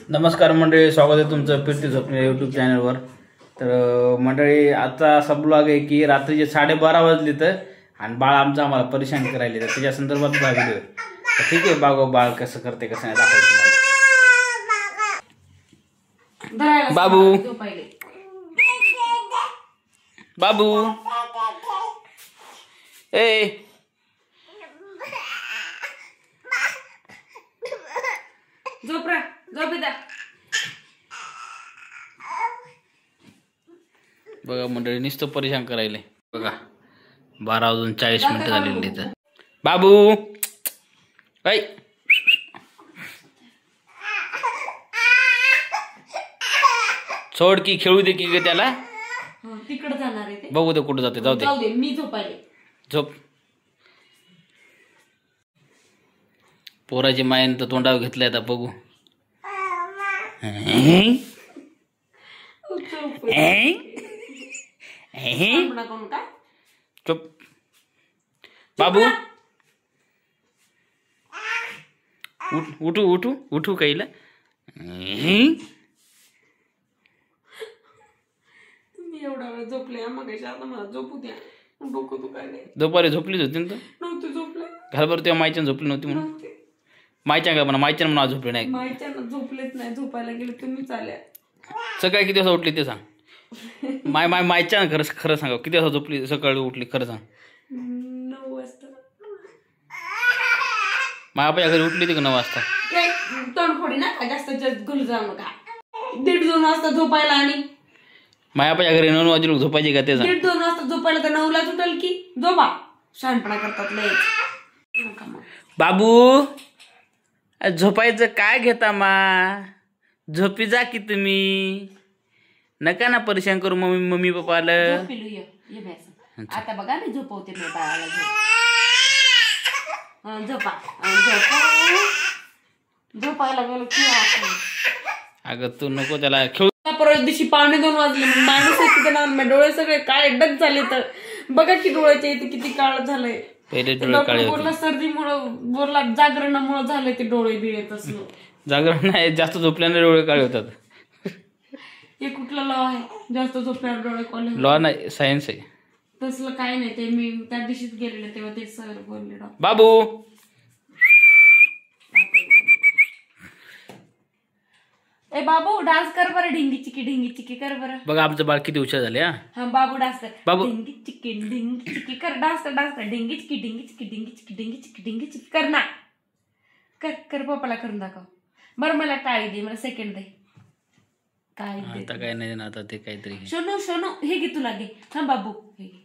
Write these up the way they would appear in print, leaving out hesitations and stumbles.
नमस्कार मंडळी, स्वागत आहे तुमचं फिरती झोपणे यूट्यूब चॅनलवर. तर मंडळी, आता असा ब्लॉग आहे की रात्रीचे 12:30 वाजले तर आणि बाळ आम्हाला परेशान करायले, तर त्याच्या संदर्भात हा व्हिडिओ आहे. तर ठीक आहे, बाळ कसं करते कसं नाही दाखवतो तुम्हाला. बाबू बाबू ए बघा मंडळी, नुसतं परेशान करायले. बघा 12:40 झालेली तर बाबू ऐ सोड की खेळू दे की त्याला. तिकडे जाणार आहे ते, बघू दे कुठं जाते. जाऊ दे, मी झोपायले. झोप. पोराची मायन तर तोंडावर घेतलंय, आता बघू. चुप बाबू. उठू उठू उठू काहीला. तुम्ही एवढा वेळ झोपले, मग आता मला झोपू द्या. डोकं दुखायले. दुपारी झोपलीच होती ना तू? नव्हते झोपले. घरभर तेव्हा मायच्यानं झोपली नव्हती म्हणून. मायच्या का म्हणा, मायच्यानं म्हणा झोपली नाही. मायच्यानं झोपलेच नाही, झोपायला गेले तुम्हीच आल्या. सकाळी किती वाजता उठली ते सांग. मायच्यानं खरं सांगा, किती वाजता झोपली, सकाळी उठली खरं सांग. 9 वाजता. माझ्या घरी उठली होती का 9 वाजता? तोंडफोडी ना का, जास्त घुल जाऊ नका. 1:30-2 वाजता झोपायला, आणि माझ्या घरी 9 वाजे लोक झोपायचे का ते सांग. 1:30-2 वाजता झोपायला तर 9ला उठल की झोपा. शहाणपणा करतात लय. बाबू झोपायचं काय घेता मा, झोपी जा की तुम्ही. नका ना परेशान करू मम्मी पप्पाला. आता बघा मी झोपवते मी बाळाला. झोपा झोपायला गेलो की. अगं तू नको त्याला खेळू. परवा दिवशी 1:45 वाजले. माणूस आहे, डोळे सगळे काळे डग झाले. तर बघा की डोळ्याचे इथे किती काळ झालंय. पहिले डोळे काळे बोलला सर्दीमुळं, बोलला जागरणामुळं झाले ते डोळे बिळे. तसलं जागरण नाही, जास्त झोपल्याने डोळे काळे होतात. हे कुठला लॉ आहे, जास्त झोपल्यावर डोळे काळे? लॉ नाही, सायन्स आहे. तसलं काय नाही. ते मी त्या दिवशीच गेलेले तेव्हा ते सर बोलले. बाबू ए बाबू डान्स कर बरं, ढिंगी चिकी कर बरं. बघा आमचं बाळ किती हुशार झाले. हा बाबू डान्स कर. बाबू ढिंगी चिकी कर. डान्स कर. ढिंगी चिकी कर ना. कर पप्पाला करून दाखव बरं. मला टाळी दे, मला सेकंड दे. काय आता काय नाही ना, आता ते काहीतरी. सोनू हे घे, तुला घे. हा बाबू हे घे.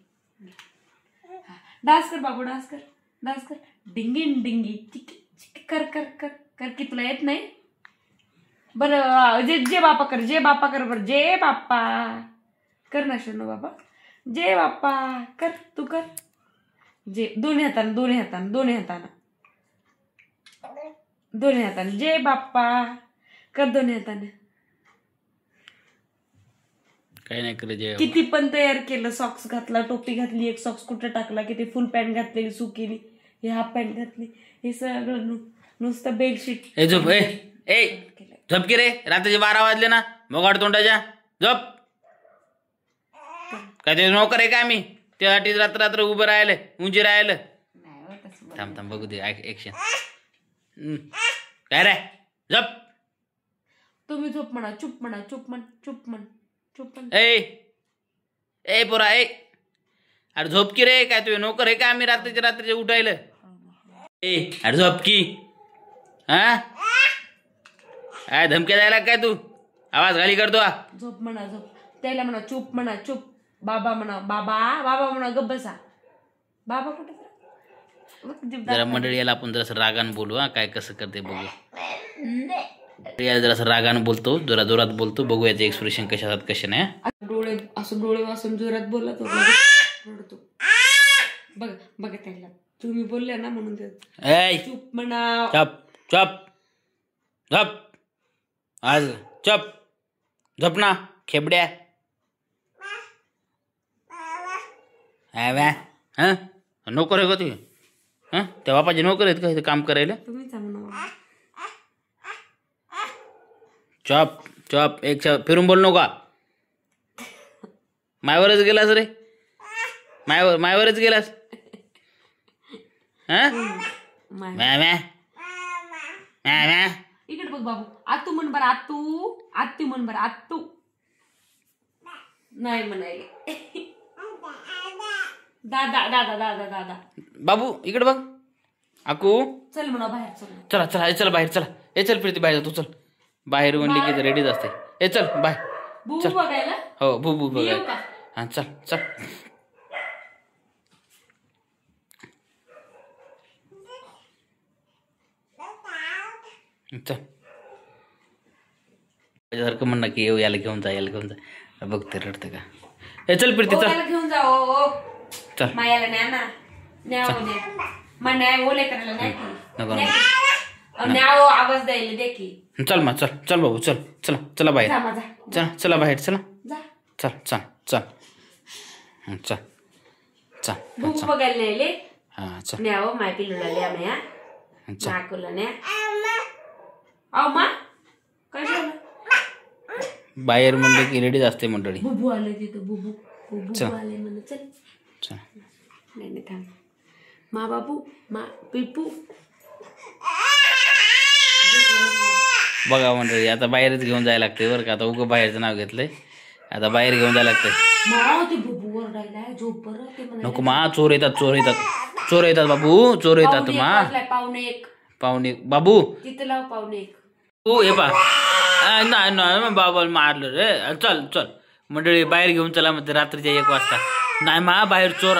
डान्स कर बाबू, डान्स कर. ढिंगी चिकी कर की तुला येत नाही बरं. जे बापा कर बरं. जे बाप्पा कर ना सोनू बाबा. जे बाप्पा कर, तू कर. जे दोन्ही हाताने जे बाप्पा कर, दोन्ही हाताने. काय नाही करे जे. किती पण तयार केलं, सॉक्स घातला, टोपी घातली, एक सॉक्स कुठं टाकला, किती फुल पॅन्ट घातलेली सू केली, हे हाफ पॅन्ट घातली, हे सगळं नुसतं बेडशीट. झोप झोप की रे, रात्रीचे 12 वाजले ना, मोगाड तोंडाच्या. झोप. काय ते नोकर आहे का आम्ही त्यासाठी रात्र उभं राहिलं, उंची राहिलं. थांब बघू दे ऍक्शन. काय रे, झोप. तुम्ही झोप म्हणा, चुप म्हण. ए पोरा अरे झोप की रे, काय तुझे नोकर आहे का आम्ही रात्रीचे उठायला. अरे झोप की. हा काय धमक्या द्यायला काय तू, आवाज घाली करतो. झोप म्हणा, झोप. त्याला म्हणा चुप. बाबा म्हणा गप्प बसा. बाबा कुठे जरा मंडळी, याला आपण जरासं रागानं बोलू. हा काय कसं करते बघू. याला जरासं रागानं बोलतो, जरा जोरात बोलतो, बघू याचे एक्सप्रेशन कशा असतात कसे नाही. डोळे वाचून जोरात बोलला तो रडतो. बघ त्याला तुम्ही बोलले ना म्हणून चुप म्हणा. चप आज चप. झोप ना खेबड्या. नोकर आहे का तुम्ही? त्या बापाचे नोकर आहेत का इथे काम करायला? चॉप चॉप एक फिरून बोल नका. मायवरच गेलास रे, मायवरच गेलास. हा मॅ मॅ मॅ मॅ. इकडे बघ बाबू, आतू म्हण बरं, आतू आत्ती म्हण बरं, आतू नाही म्हणायले. दादा दादा दादा दादा. बाबू इकडे बघ. आकू चल म्हणा बाहेर चल. चला चला चला बाहेर चला. हे चल प्रीती बाहेर तू चल. बाहेर म्हणली की रेडीच असते. हे चल बाय. बुबू बघायला. हो बुबू येऊ बघाय. का? हा चल चल. चल सारखं म्हण ना की येऊ, याला घेऊन जा, याला घेऊन जा. बघते रडते का. हे चल प्रीती चल. याला घेऊन जाओ. चल मायाला न्या ना. न्याव दे. मग न्याय ओले करायला नाही नको की. न्याव आवाज द्यायला दे की. चल मग चल चल बाबू चल. चला चला बाहेर. जा माझा. चला चला बाहेर चला. जा. चल चल चल चल चल. बुबू बघायला न्यायले. हा चल. न्याव माय पिल्लूला ल्या म्या. चल. नाकूला न्या. अहो मा काय झालं? बाहेर म्हणले की रेडीच असते मंडळी. बुबू आले तिथं. बुबू बुबू चल. आले म्हण. चल चल. नाही नाही थांब. मा बाबू मा पिपू. बघा मंडळी आता बाहेरच घेऊन जायला लागते बरं का. आता उगं बाहेरचं नाव घेतलंय, आता बाहेर घेऊन जायला लागतंय. मा ते बुबू ओरडायला झोप बरं ते म्हणाले. नको मा, चोर येतात चोर येतात चोर येतात बाबू, चोर येतात मा. पावणे एक. पाहुणे बाबू तिथं लाव पावणे एक. तू हे पा. नाही नाही बाबा मारलं रे. चल चल मंडळी बाहेर घेऊन चला म्हणते रात्रीच्या 1 वाजता. नाही मा बाहेर चोर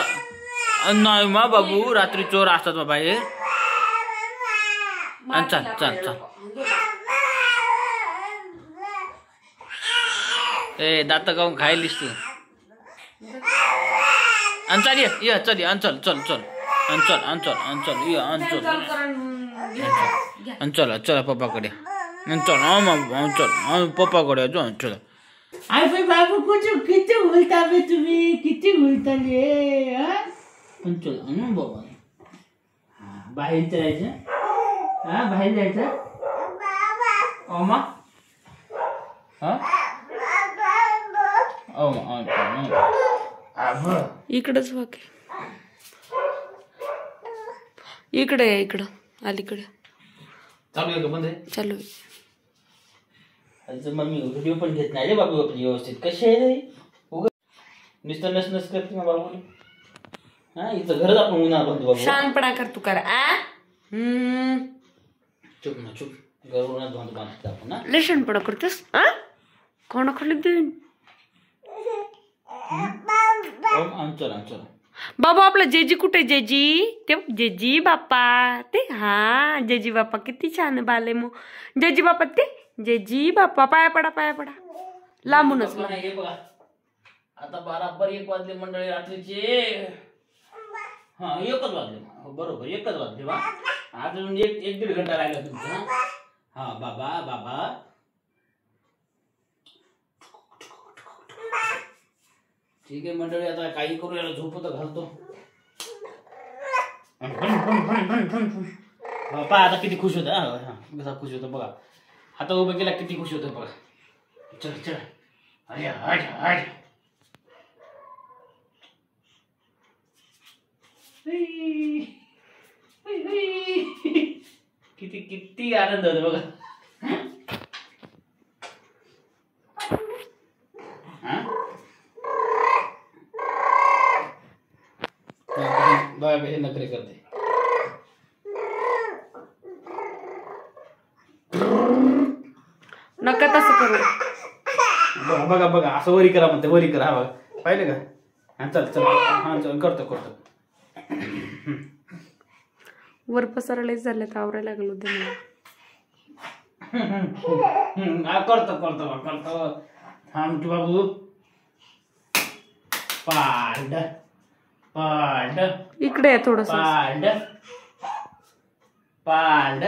नाही मा बाबू, रात्री चोर असतात मा बाहेर. चल चल चल. ए दात खाऊन खायलीस तू. चल ये चल ये चल चल चल चल चल ये चल चला पप्पाकडे. चल पप्पाकडे चल. अरे बाबू कुछ किती बोलता बे तुम्ही, किती बोलताले. चल बाबा बाहेर जायचं. हा बाहेर जायचं. ओमा हा इकडंच बघ. इकडे इकडं अलीकडे चालू आहे का बंद आहे. चालू आहे. मम्मी व्हिडिओ पण घेत नाही रे बाबू आपली व्यवस्थित. कशी आहे रे उग नुसतं नस नस करते ना बाबू. हा इथं घरच आपण उन्हाळा बनतो बाबू. शानपणा कर तू कर. चुप ना चुप. घर उन्हात बांधतो आपण ना. लय शानपणा करतेस. कोणा खाली देईन चल चल. बाबू आपला जेजी कुठे? जेजी ते जेजी बाप्पा ते. हा जेजी बाप्पा किती छान बाले मग. जेजी बाप्पा ते जेजी बाप्पा. पाया पडा पाया पडा. लांबूनच. हे बघा आता बराबर 1 वाजले मंडळी रात्रीचे. हा 1च वाजले बरोबर 1च वाजले बा. अजून 1-1.5 घंटा राहिला तुमचा. हा बाबा बाबा ठीक आहे मंडळी आता काही करू. याला झोपू तर घालतो. बापा आता किती खुश होता. कसा खुश होतो बघा. आता उभं केला किती खुश होतं बघा. चल चल अरे हट हट. किती किती आनंद होतो बघा. बघा कसे नखरे करते. नका तसं करू. बघा बघा बघा असं वरी करा म्हणते. वरी करा. हा बघा पाहिलं का. हा चल चल. हा चल करतो करतो. वर पसरलेच झाले तर आवरायला लागलो होते मला. करतो करतो करतो. थांब बाबू. पांड पांड इकडे आहे थोडस. पांड पांड.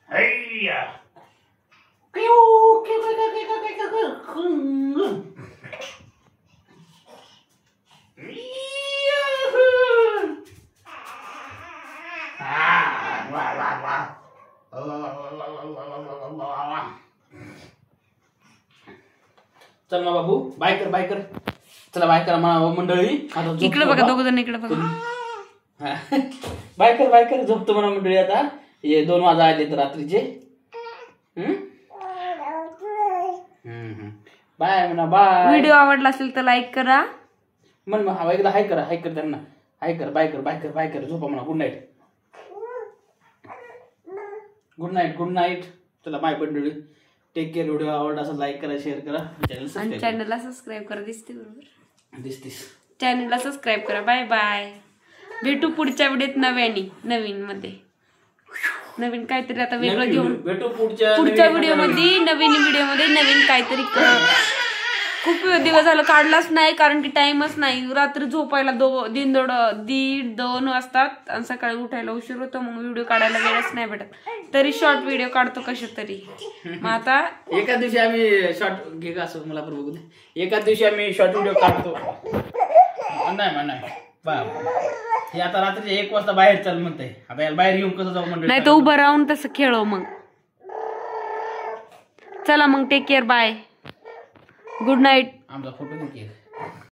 हैया चल ना बाबू बाय कर बाय कर. चला बाय करा मला मंडळी. आता झोपतो इकडे बघा बाबा. दोघ जण इकडे बघा. हा. बाय कर झोपतो म्हणा मंडळी. आता हे 2 वाजा आले तर रात्रीचे. बाय म्हणा बाय. व्हिडिओ आवडला असेल तर लाईक करा. म्हण हा एकदा हाय कर त्यांना. हाय कर बाय कर झोपा म्हणा. Good night. चला बाय मंडळी. Take care. व्हिडिओ आवडला असेल लाईक करा शेअर करा. आणि चॅनलला सबस्क्राईब करा. दिसते बरोबर. दिसतीस. चॅनलला सबस्क्राईब करा. Bye bye. भेटू पुढच्या व्हिडिओत नवीन मध्ये. नवीन काहीतरी आता वेगळं घेऊन भेटू पुढच्या व्हिडिओमध्ये. नवीन काहीतरी. खूप दिवस झालं काढलाच नाही कारण की टाइमच नाही. रात्री झोपायला 1:30-2 वाजतात आणि सकाळी उठायला उशीर होतो. मग व्हिडिओ काढायला वेळच नाही भेटत. तरी शॉर्ट व्हिडिओ काढतो कसे तरी. मग आता एका दिवशी आम्ही शॉर्ट घे का असं मला पण बघू दे. एका दिवशी आम्ही शॉर्ट व्हिडिओ काढतो. नाही हे आता रात्री 1 वाजता बाहेर चाल म्हणते. आता याला बाहेर येऊन कसं जाऊ म्हणजे. नाही तर उभं राहून तसं खेळव मग. चला मग take care. Bye. Good night. आमचा फोटो घे.